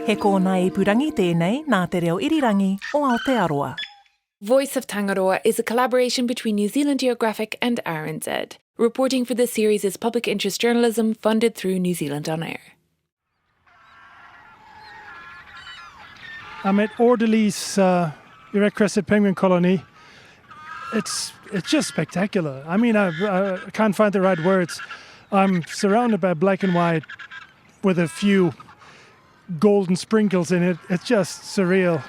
He kōna e purangi tēnei nā te reo irirangi o Aotearoa. Voice of Tangaroa is a collaboration between New Zealand Geographic and RNZ. Reporting for this series is public interest journalism funded through New Zealand On Air. I'm at Orderly's erect-crested penguin colony. It's just spectacular. I mean, I can't find the right words. I'm surrounded by black and white with a few golden sprinkles in it. It's just surreal.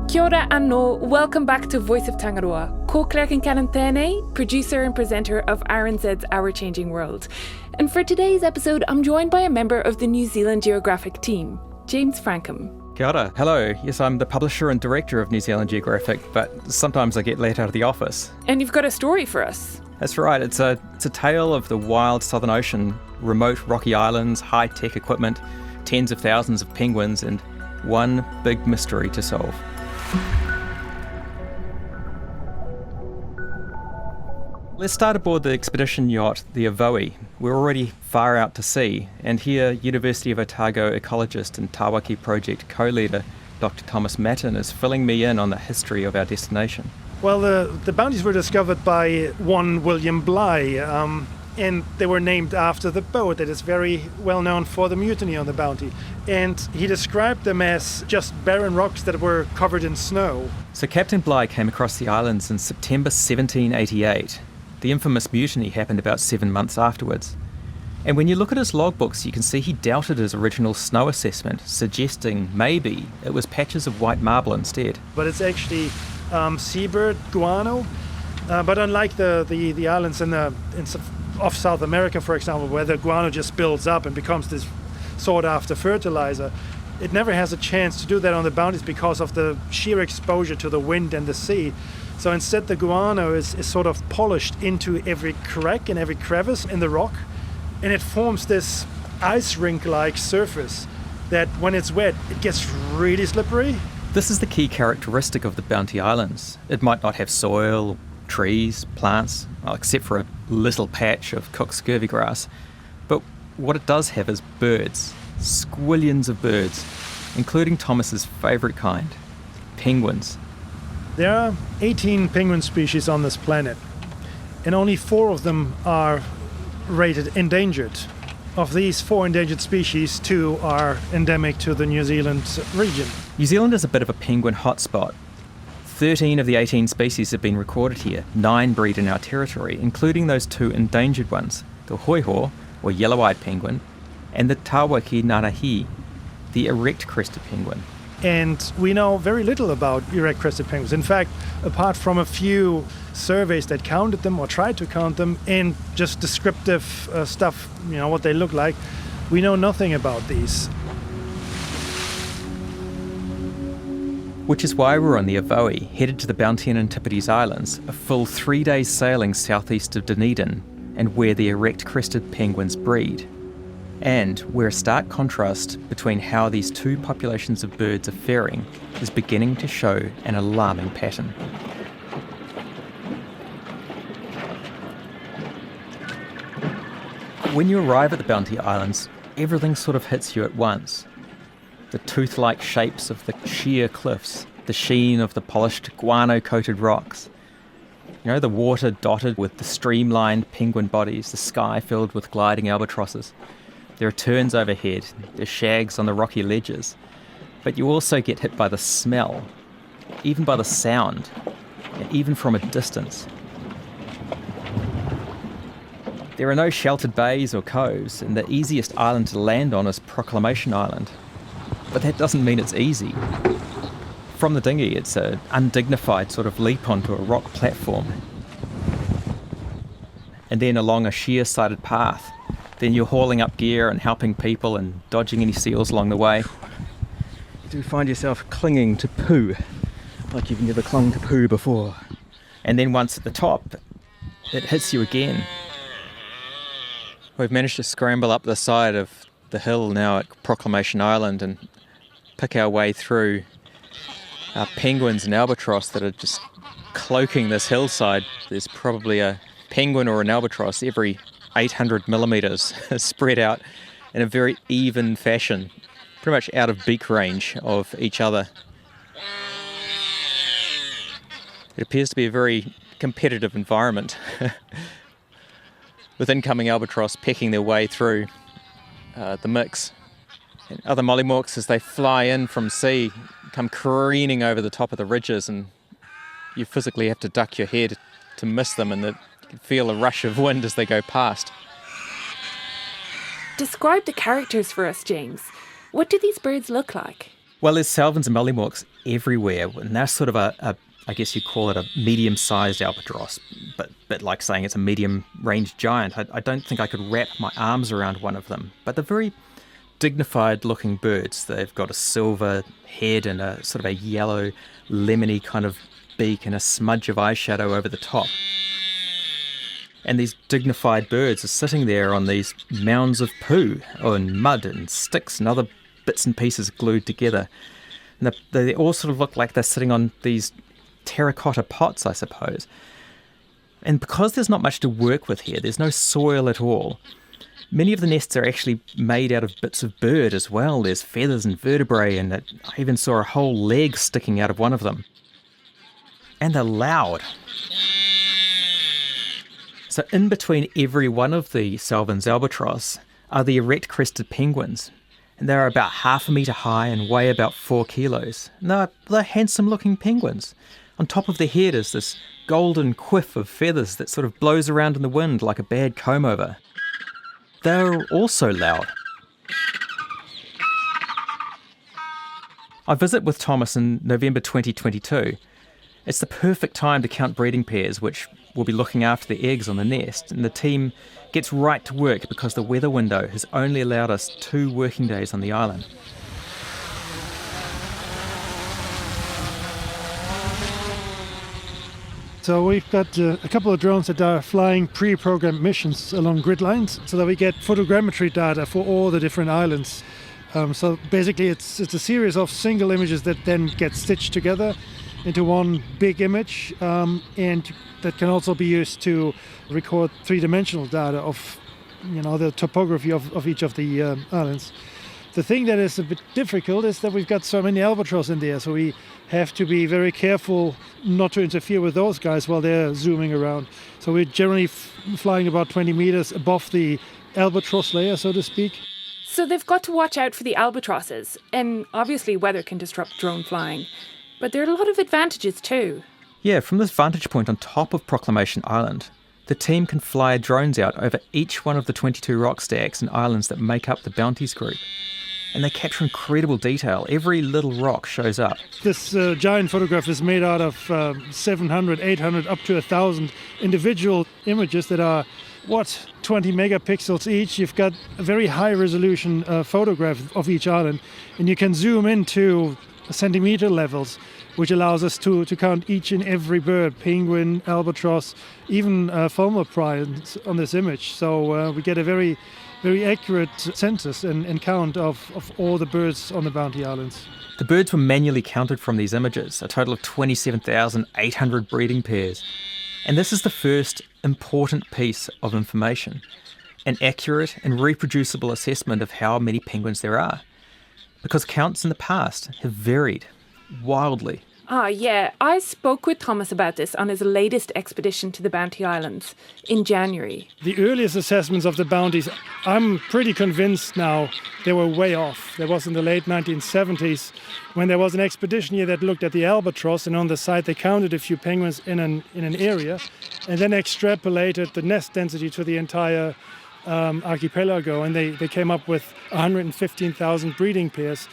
Kia ora anō, welcome back to Voice of Tangaroa. Ko Claire Kincannon tēnei, producer and presenter of RNZ's Our Changing World. And for today's episode, I'm joined by a member of the New Zealand Geographic team, James Frankham. Kia ora. Hello. Yes, I'm the publisher and director of New Zealand Geographic, but sometimes I get let out of the office. And you've got a story for us. That's right. It's a tale of the wild Southern Ocean, remote rocky islands, high-tech equipment, tens of thousands of penguins, and one big mystery to solve. Let's start aboard the expedition yacht, the Evoe. We're already far out to sea, and here University of Otago ecologist and Tāwaki project co-leader Dr. Thomas Matten is filling me in on the history of our destination. Well, the Bounties were discovered by one William Bligh, and they were named after the boat that is very well known for the mutiny on the Bounty. And he described them as just barren rocks that were covered in snow. So Captain Bligh came across the islands in September 1788. The infamous mutiny happened about 7 months afterwards. And when you look at his logbooks, you can see he doubted his original snow assessment, suggesting maybe it was patches of white marble instead. But it's actually seabird guano. But unlike the islands off South America, for example, where the guano just builds up and becomes this sought-after fertilizer, it never has a chance to do that on the Bounties because of the sheer exposure to the wind and the sea. So instead, the guano is sort of polished into every crack and every crevice in the rock, and it forms this ice rink-like surface that when it's wet, it gets really slippery. This is the key characteristic of the Bounty Islands. It might not have soil, trees, plants, well, except for a little patch of Cook's scurvy grass. But what it does have is birds, squillions of birds, including Thomas's favourite kind, penguins. There are 18 penguin species on this planet, and only 4 of them are rated endangered. Of these 4 endangered species, 2 are endemic to the New Zealand region. New Zealand is a bit of a penguin hotspot. 13 of the 18 species have been recorded here. 9 breed in our territory, including those 2 endangered ones, the hoiho, or yellow-eyed penguin, and the Tāwaki narahi, the erect-crested penguin. And we know very little about erect-crested penguins. In fact, apart from a few surveys that counted them or tried to count them and just descriptive stuff, what they look like, we know nothing about these. Which is why we're on the Evoe, headed to the Bounty and Antipodes Islands, a full 3 days sailing southeast of Dunedin, and where the erect-crested penguins breed. And where a stark contrast between how these 2 populations of birds are faring is beginning to show an alarming pattern. When you arrive at the Bounty Islands, everything sort of hits you at once. The tooth-like shapes of the sheer cliffs, the sheen of the polished guano-coated rocks. The water dotted with the streamlined penguin bodies, the sky filled with gliding albatrosses. There are terns overhead, there's shags on the rocky ledges, but you also get hit by the smell, even by the sound, and even from a distance. There are no sheltered bays or coves, and the easiest island to land on is Proclamation Island. But that doesn't mean it's easy. From the dinghy, it's an undignified sort of leap onto a rock platform. And then along a sheer-sided path. Then you're hauling up gear and helping people and dodging any seals along the way. You do find yourself clinging to poo, like you've never clung to poo before. And then once at the top, it hits you again. We've managed to scramble up the side of the hill now at Proclamation Island and pick our way through penguins and albatross that are just cloaking this hillside. There's probably a penguin or an albatross every 800 millimetres spread out in a very even fashion, pretty much out of beak range of each other. It appears to be a very competitive environment with incoming albatross pecking their way through the mix. And other mollymawks, as they fly in from sea, come careening over the top of the ridges, and you physically have to duck your head to miss them, and you can feel a rush of wind as they go past. Describe the characters for us, James. What do these birds look like? Well, there's salvins and mollymawks everywhere, and that's sort of I guess you'd call it a medium-sized albatross, but like saying it's a medium-range giant. I don't think I could wrap my arms around one of them, but they're very dignified-looking birds. They've got a silver head and a sort of a yellow, lemony kind of beak and a smudge of eyeshadow over the top. And these dignified birds are sitting there on these mounds of poo and mud and sticks and other bits and pieces glued together. And they all sort of look like they're sitting on these terracotta pots, I suppose. And because there's not much to work with here, there's no soil at all, many of the nests are actually made out of bits of bird as well. There's feathers and vertebrae, and I even saw a whole leg sticking out of one of them. And they're loud. So in between every one of the salvin's albatross are the erect-crested penguins. And they're about 1/2 metre high and weigh about 4 kilos. And they're handsome-looking penguins. On top of their head is this golden quiff of feathers that sort of blows around in the wind like a bad comb-over. They're also loud. I visit with Thomas in November 2022. It's the perfect time to count breeding pairs, which will be looking after the eggs on the nest, and the team gets right to work because the weather window has only allowed us 2 working days on the island. So we've got a couple of drones that are flying pre-programmed missions along grid lines so that we get photogrammetry data for all the different islands. So basically it's a series of single images that then get stitched together into one big image, and that can also be used to record 3-dimensional data of the topography of each of the islands. The thing that is a bit difficult is that we've got so many albatross in there, so we have to be very careful not to interfere with those guys while they're zooming around. So we're generally flying about 20 meters above the albatross layer, so to speak. So they've got to watch out for the albatrosses, and obviously weather can disrupt drone flying. But there are a lot of advantages too. Yeah, from this vantage point on top of Proclamation Island, the team can fly drones out over each one of the 22 rock stacks and islands that make up the Bounties group. And they capture incredible detail. Every little rock shows up. This giant photograph is made out of 700, 800, up to 1,000 individual images that are, 20 megapixels each. You've got a very high resolution photograph of each island, and you can zoom into centimeter levels, which allows us to count each and every bird, penguin, albatross, even fulmar prions on this image. So we get a very accurate census and count of all the birds on the Bounty Islands. The birds were manually counted from these images, a total of 27,800 breeding pairs. And this is the first important piece of information, an accurate and reproducible assessment of how many penguins there are, because counts in the past have varied wildly. Yeah, I spoke with Thomas about this on his latest expedition to the Bounty Islands in January. The earliest assessments of the bounties, I'm pretty convinced now they were way off. There was in the late 1970s when there was an expedition here that looked at the albatross, and on the site they counted a few penguins in an area and then extrapolated the nest density to the entire archipelago, and they came up with 115,000 breeding pairs.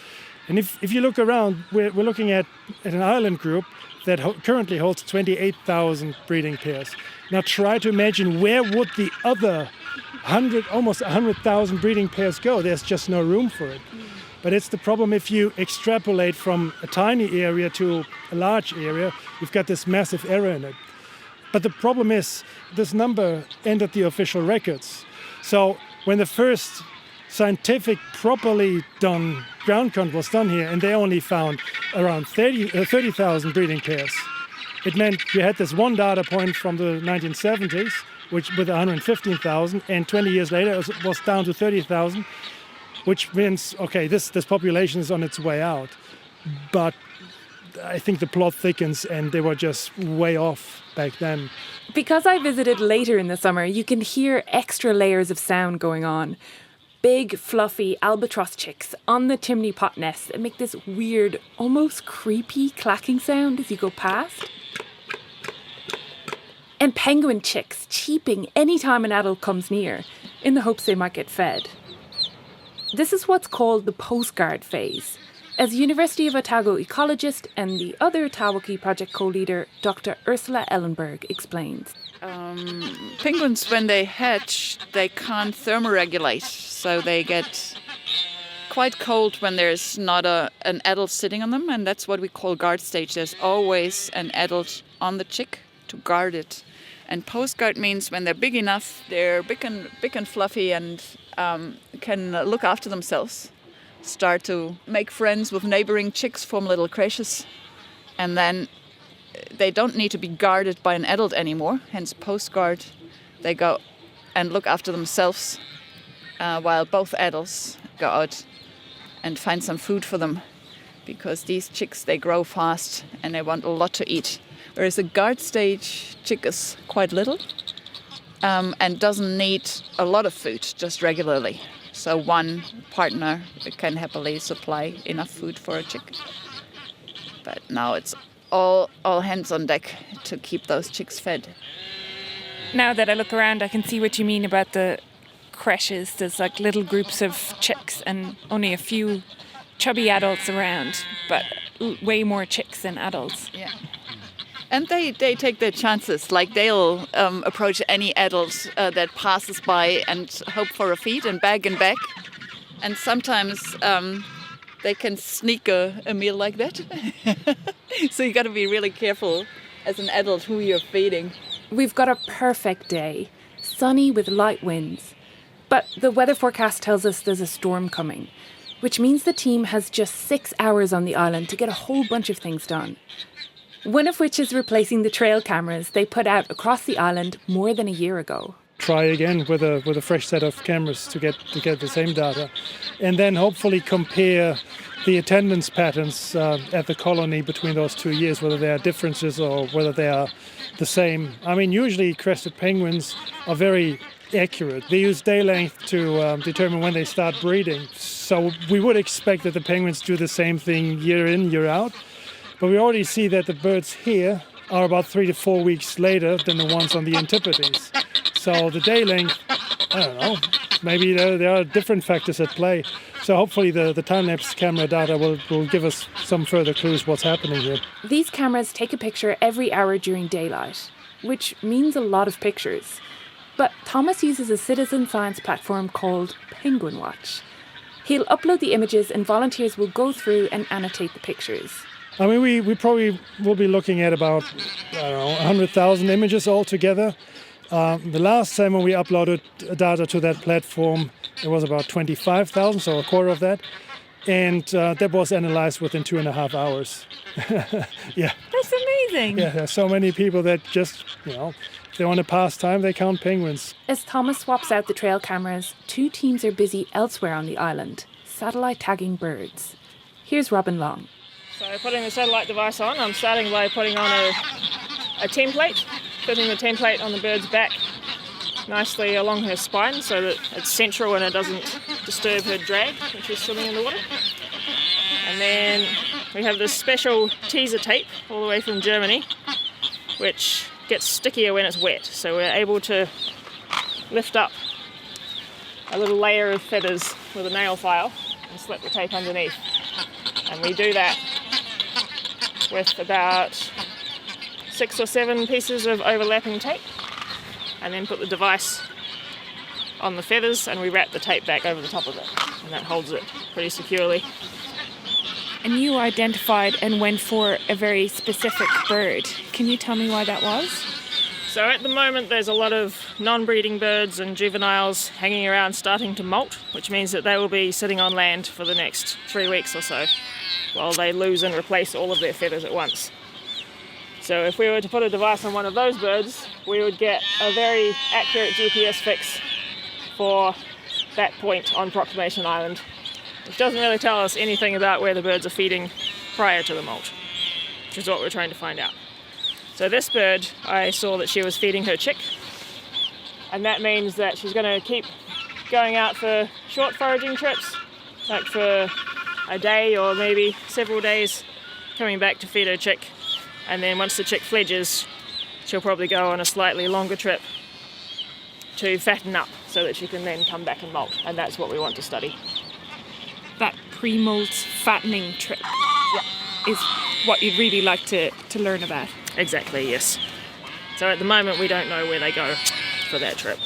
And if you look around, we're looking at an island group that currently holds 28,000 breeding pairs. Now try to imagine where would the other almost 100,000 breeding pairs go. There's just no room for it. But it's the problem if you extrapolate from a tiny area to a large area, you've got this massive error in it. But the problem is this number entered the official records. So when the first scientific, properly done ground count was done here, and they only found around 30,000 breeding pairs. It meant you had this one data point from the 1970s, which with 115,000, and 20 years later it was down to 30,000, which means, okay, this population is on its way out. But I think the plot thickens, and they were just way off back then. Because I visited later in the summer, you can hear extra layers of sound going on. Big, fluffy albatross chicks on the chimney pot nests that make this weird, almost creepy clacking sound as you go past. And penguin chicks cheeping anytime an adult comes near, in the hopes they might get fed. This is what's called the postguard phase. As University of Otago ecologist and the other Tawaki project co-leader, Dr. Ursula Ellenberg, explains. Penguins, when they hatch, they can't thermoregulate, so they get quite cold when there's not an adult sitting on them, and that's what we call guard stage. There's always an adult on the chick to guard it. And postguard means when they're big enough, they're big and fluffy and can look after themselves, start to make friends with neighboring chicks, form little creches, and then they don't need to be guarded by an adult anymore, hence postguard. They go and look after themselves while both adults go out and find some food for them, because these chicks, they grow fast and they want a lot to eat. Whereas a guard stage chick is quite little and doesn't need a lot of food, just regularly. So one partner can happily supply enough food for a chick. But now it's all hands on deck to keep those chicks fed. Now that I look around, I can see what you mean about the creches. There's like little groups of chicks and only a few chubby adults around, but way more chicks than adults. Yeah. And they take their chances, like they'll approach any adult that passes by and hope for a feed and bag and back. And sometimes they can sneak a meal like that. So you got to be really careful as an adult who you're feeding. We've got a perfect day, sunny with light winds. But the weather forecast tells us there's a storm coming, which means the team has just 6 hours on the island to get a whole bunch of things done. One of which is replacing the trail cameras they put out across the island more than a year ago. Try again with a fresh set of cameras to get the same data, and then hopefully compare the attendance patterns at the colony between those 2 years, whether there are differences or whether they are the same. I mean, usually crested penguins are very accurate. They use day length to determine when they start breeding. So we would expect that the penguins do the same thing year in, year out. But we already see that the birds here are about 3 to 4 weeks later than the ones on the Antipodes. So the day length, I don't know, maybe there are different factors at play. So hopefully the time-lapse camera data will give us some further clues what's happening here. These cameras take a picture every hour during daylight, which means a lot of pictures. But Thomas uses a citizen science platform called Penguin Watch. He'll upload the images and volunteers will go through and annotate the pictures. I mean, we probably will be looking at about, 100,000 images altogether. The last time when we uploaded data to that platform, it was about 25,000, so a quarter of that. And that was analyzed within 2.5 hours. Yeah. That's amazing. Yeah, there's so many people that just, if they want to pass time, they count penguins. As Thomas swaps out the trail cameras, 2 teams are busy elsewhere on the island, satellite tagging birds. Here's Robin Long. So putting the satellite device on, I'm starting by putting on a template, fitting the template on the bird's back nicely along her spine so that it's central and it doesn't disturb her drag when she's swimming in the water. And then we have this special teaser tape all the way from Germany, which gets stickier when it's wet. So we're able to lift up a little layer of feathers with a nail file and slip the tape underneath. And we do that with about 6 or 7 pieces of overlapping tape, and then put the device on the feathers and we wrap the tape back over the top of it, and that holds it pretty securely. And you identified and went for a very specific bird. Can you tell me why that was? So at the moment there's a lot of non-breeding birds and juveniles hanging around starting to molt, which means that they will be sitting on land for the next 3 weeks or so while they lose and replace all of their feathers at once. So if we were to put a device on one of those birds, we would get a very accurate GPS fix for that point on Proclamation Island, which doesn't really tell us anything about where the birds are feeding prior to the molt, which is what we're trying to find out. So this bird, I saw that she was feeding her chick, and that means that she's going to keep going out for short foraging trips, like for a day or maybe several days, coming back to feed her chick. And then once the chick fledges, she'll probably go on a slightly longer trip to fatten up so that she can then come back and molt. And that's what we want to study. That pre-molt fattening trip is what you'd really like to learn about. Exactly, yes. So at the moment we don't know where they go for that trip.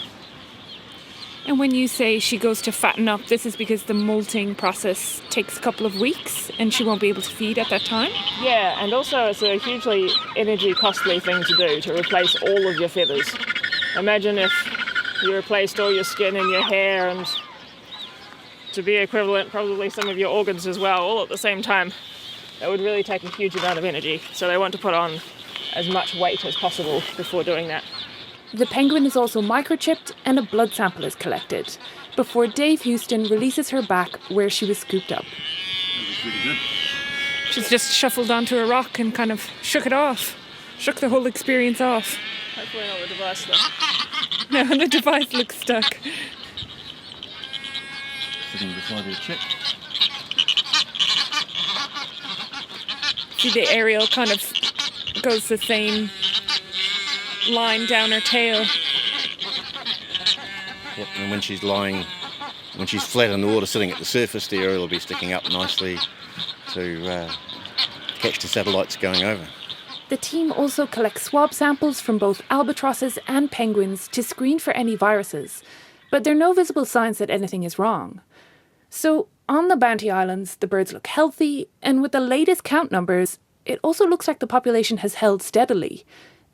And when you say she goes to fatten up, this is because the molting process takes a couple of weeks and she won't be able to feed at that time? Yeah, and also it's a hugely energy costly thing to do, to replace all of your feathers. Imagine if you replaced all your skin and your hair, and to be equivalent, probably some of your organs as well, all at the same time. That would really take a huge amount of energy. So they want to put on as much weight as possible before doing that. The penguin is also microchipped and a blood sample is collected before Dave Houston releases her back where she was scooped up. She's just shuffled onto a rock and kind of shook it off, shook the whole experience off. Hopefully not the device though. No, the device looks stuck. Sitting beside her chick. See, the aerial kind of goes the same line down her tail. Yep, and when she's flat in the water sitting at the surface, the aerial will be sticking up nicely to catch the satellites going over. The team also collects swab samples from both albatrosses and penguins to screen for any viruses, but there are no visible signs that anything is wrong. So on the Bounty Islands, the birds look healthy, and with the latest count numbers, it also looks like the population has held steadily,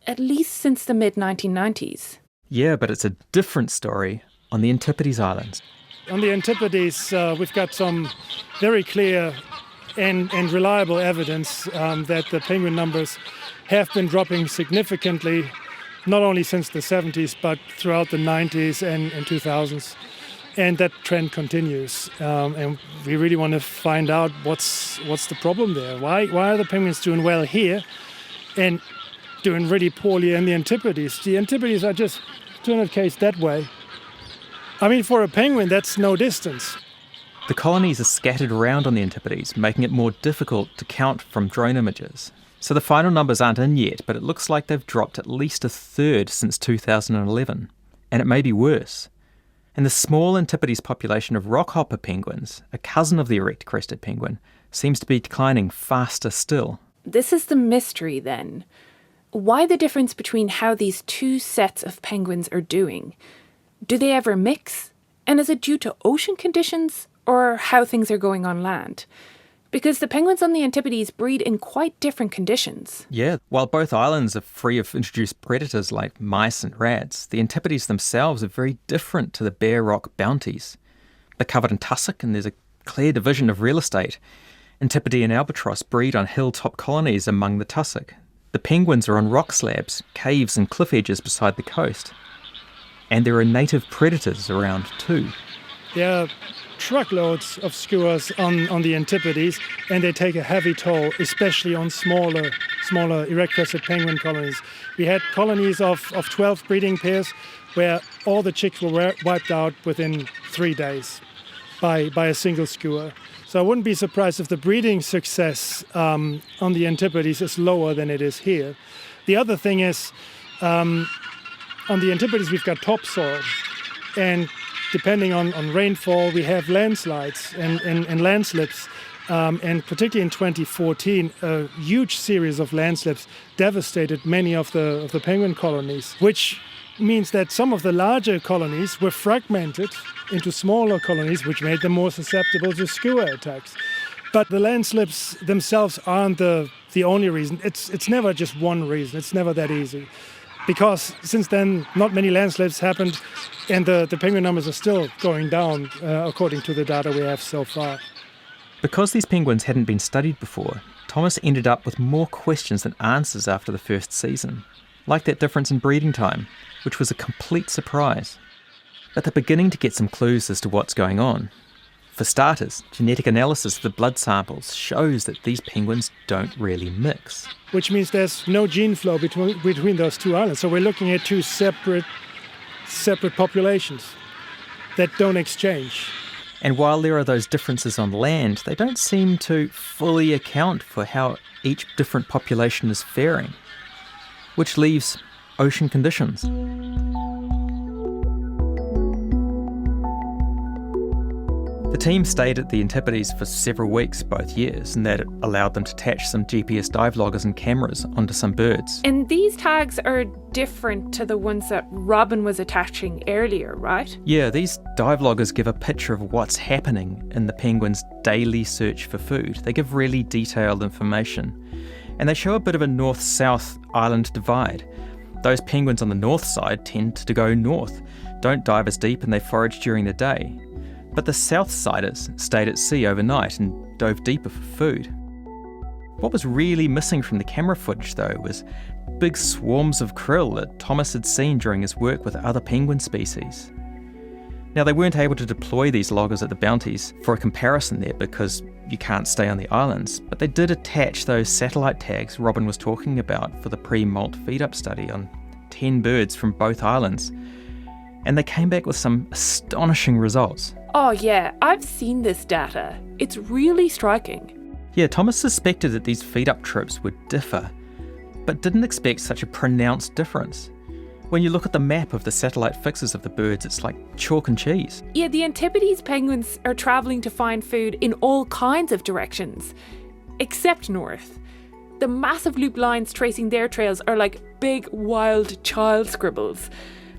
at least since the mid-1990s. Yeah, but it's a different story on the Antipodes Islands. On the Antipodes, we've got some very clear and reliable evidence that the penguin numbers have been dropping significantly, not only since the 70s, but throughout the 90s and 2000s. And that trend continues. And we really want to find out what's the problem there. Why are the penguins doing well here and doing really poorly in the Antipodes? The Antipodes are just 200 k's that way. I mean, for a penguin, that's no distance. The colonies are scattered around on the Antipodes, making it more difficult to count from drone images. So the final numbers aren't in yet, but it looks like they've dropped at least a third since 2011. And it may be worse. And the small Antipodes population of rockhopper penguins, a cousin of the erect-crested penguin, seems to be declining faster still. This is the mystery then. Why the difference between how these two sets of penguins are doing? Do they ever mix? And is it due to ocean conditions or how things are going on land? Because the penguins on the Antipodes breed in quite different conditions. Yeah, while both islands are free of introduced predators like mice and rats, the Antipodes themselves are very different to the bare rock Bounties. They're covered in tussock and there's a clear division of real estate. Antipodean albatross breed on hilltop colonies among the tussock. The penguins are on rock slabs, caves and cliff edges beside the coast. And there are native predators around too. There are truckloads of skuas on the Antipodes, and they take a heavy toll, especially on smaller erect-crested penguin colonies. We had colonies of 12 breeding pairs where all the chicks were wiped out within 3 days by a single skua. So I wouldn't be surprised if the breeding success on the Antipodes is lower than it is here. The other thing is, on the Antipodes we've got topsoil, and depending on rainfall, we have landslides and landslips. And particularly in 2014, a huge series of landslips devastated many of the penguin colonies, which means that some of the larger colonies were fragmented into smaller colonies, which made them more susceptible to skua attacks. But the landslips themselves aren't the only reason. It's never just one reason. It's never that easy. because since then not many landslips happened, and the penguin numbers are still going down according to the data we have so far. Because these penguins hadn't been studied before, Thomas ended up with more questions than answers after the first season, like that difference in breeding time, which was a complete surprise. But they're beginning to get some clues as to what's going on. For starters, genetic analysis of the blood samples shows that these penguins don't really mix. Which means there's no gene flow between those two islands. So we're looking at two separate populations that don't exchange. And while there are those differences on land, they don't seem to fully account for how each different population is faring, which leaves ocean conditions. The team stayed at the Antipodes for several weeks both years, and that allowed them to attach some GPS dive loggers and cameras onto some birds. And these tags are different to the ones that Robin was attaching earlier, right? Yeah, these dive loggers give a picture of what's happening in the penguins' daily search for food. They give really detailed information. And they show a bit of a north-south island divide. Those penguins on the north side tend to go north, don't dive as deep, and they forage during the day. But the south-siders stayed at sea overnight and dove deeper for food. What was really missing from the camera footage, though, was big swarms of krill that Thomas had seen during his work with other penguin species. Now, they weren't able to deploy these loggers at the Bounties for a comparison there because you can't stay on the islands, but they did attach those satellite tags Robin was talking about for the pre-molt feed-up study on 10 birds from both islands, and they came back with some astonishing results. Oh yeah, I've seen this data. It's really striking. Yeah, Thomas suspected that these feed-up trips would differ, but didn't expect such a pronounced difference. When you look at the map of the satellite fixes of the birds, it's like chalk and cheese. Yeah, the Antipodes penguins are travelling to find food in all kinds of directions, except north. The massive loop lines tracing their trails are like big, wild child scribbles.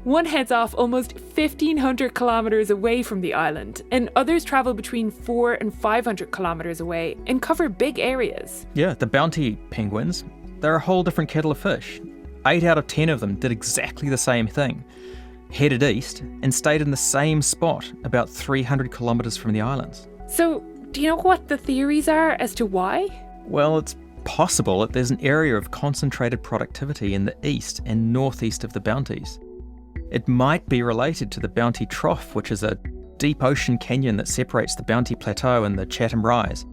One heads off almost 1,500 kilometres away from the island, and others travel between 400 and 500 kilometres away and cover big areas. Yeah, the Bounty penguins, they're a whole different kettle of fish. 8 out of 10 of them did exactly the same thing. Headed east and stayed in the same spot about 300 kilometres from the islands. So, do you know what the theories are as to why? Well, it's possible that there's an area of concentrated productivity in the east and northeast of the Bounties. It might be related to the Bounty Trough, which is a deep ocean canyon that separates the Bounty Plateau and the Chatham Rise,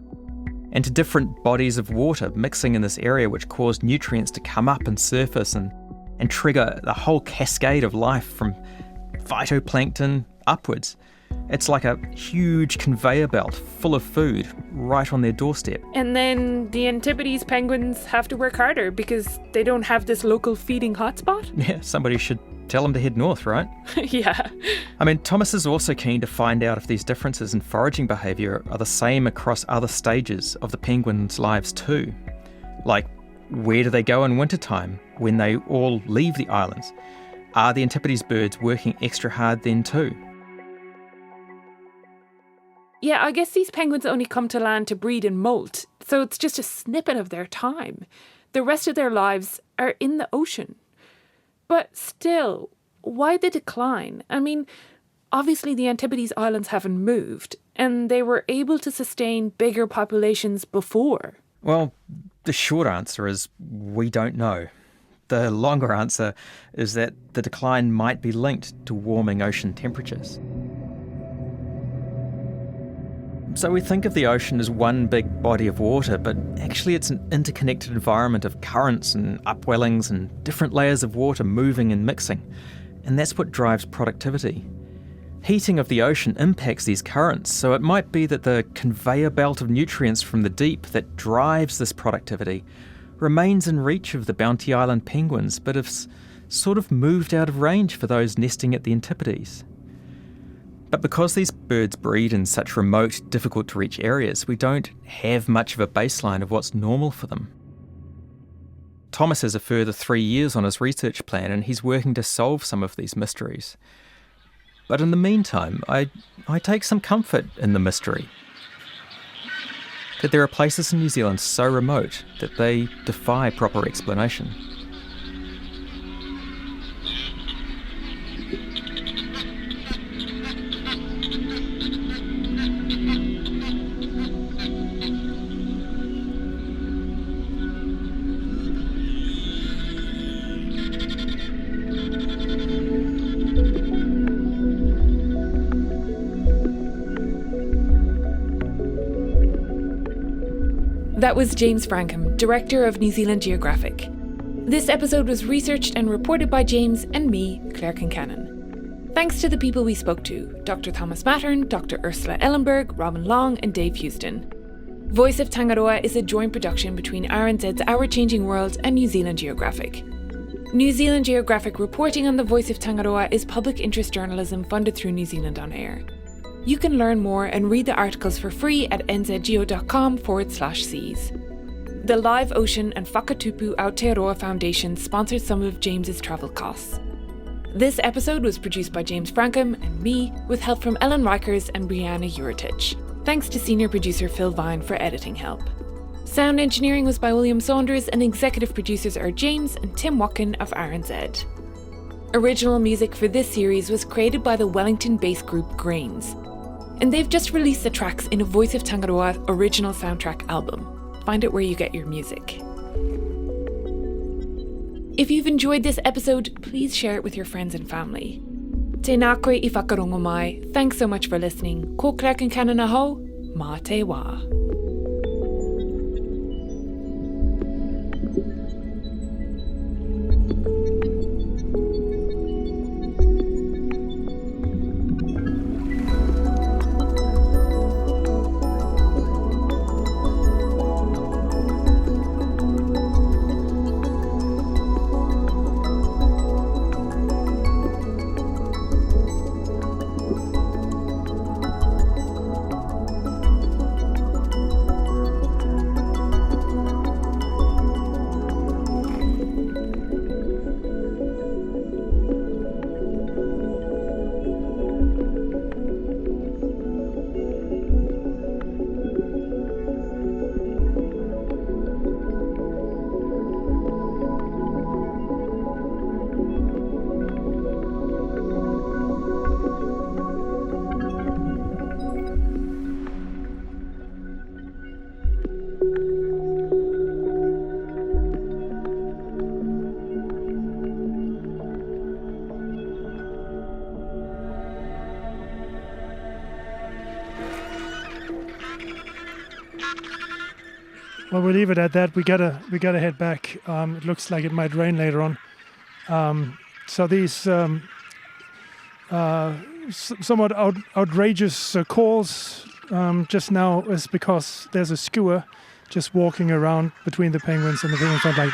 and to different bodies of water mixing in this area which caused nutrients to come up and surface and trigger the whole cascade of life from phytoplankton upwards. It's like a huge conveyor belt full of food right on their doorstep. And then the Antipodes penguins have to work harder because they don't have this local feeding hotspot? Yeah, somebody should tell them to head north, right? Yeah. I mean, Thomas is also keen to find out if these differences in foraging behaviour are the same across other stages of the penguins' lives too. Like, where do they go in wintertime when they all leave the islands? Are the Antipodes birds working extra hard then too? Yeah, I guess these penguins only come to land to breed and molt, so it's just a snippet of their time. The rest of their lives are in the ocean. But still, why the decline? I mean, obviously the Antipodes Islands haven't moved, and they were able to sustain bigger populations before. Well, the short answer is we don't know. The longer answer is that the decline might be linked to warming ocean temperatures. So we think of the ocean as one big body of water, but actually it's an interconnected environment of currents and upwellings and different layers of water moving and mixing. And that's what drives productivity. Heating of the ocean impacts these currents, so it might be that the conveyor belt of nutrients from the deep that drives this productivity remains in reach of the Bounty Island penguins, but has sort of moved out of range for those nesting at the Antipodes. But because these birds breed in such remote, difficult-to-reach areas, we don't have much of a baseline of what's normal for them. Thomas has a further 3 years on his research plan, and he's working to solve some of these mysteries. But in the meantime, I take some comfort in the mystery. That there are places in New Zealand so remote that they defy proper explanation. That was James Frankham, Director of New Zealand Geographic. This episode was researched and reported by James and me, Claire Kincannon. Thanks to the people we spoke to, Dr. Thomas Mattern, Dr. Ursula Ellenberg, Robin Long and Dave Houston. Voice of Tangaroa is a joint production between RNZ's Our Changing World and New Zealand Geographic. New Zealand Geographic reporting on the Voice of Tangaroa is public interest journalism funded through New Zealand On Air. You can learn more and read the articles for free at nzgeo.com/seas. The Live Ocean and Whakatupu Aotearoa Foundation sponsored some of James's travel costs. This episode was produced by James Frankham and me, with help from Ellen Rikers and Brianna Juritich. Thanks to senior producer Phil Vine for editing help. Sound engineering was by William Saunders and executive producers are James and Tim Watkin of RNZ. Original music for this series was created by the Wellington-based group Grains. And they've just released the tracks in a Voice of Tangaroa original soundtrack album. Find it where you get your music. If you've enjoyed this episode, please share it with your friends and family. Tēnā koe I whakarongo mai. Thanks so much for listening. Ko Claire Kincannon aho, mā te wā. Well, we'll leave it at that. We gotta head back. It looks like it might rain later on. So these somewhat outrageous calls just now is because there's a skua just walking around between the penguins, and the penguins are like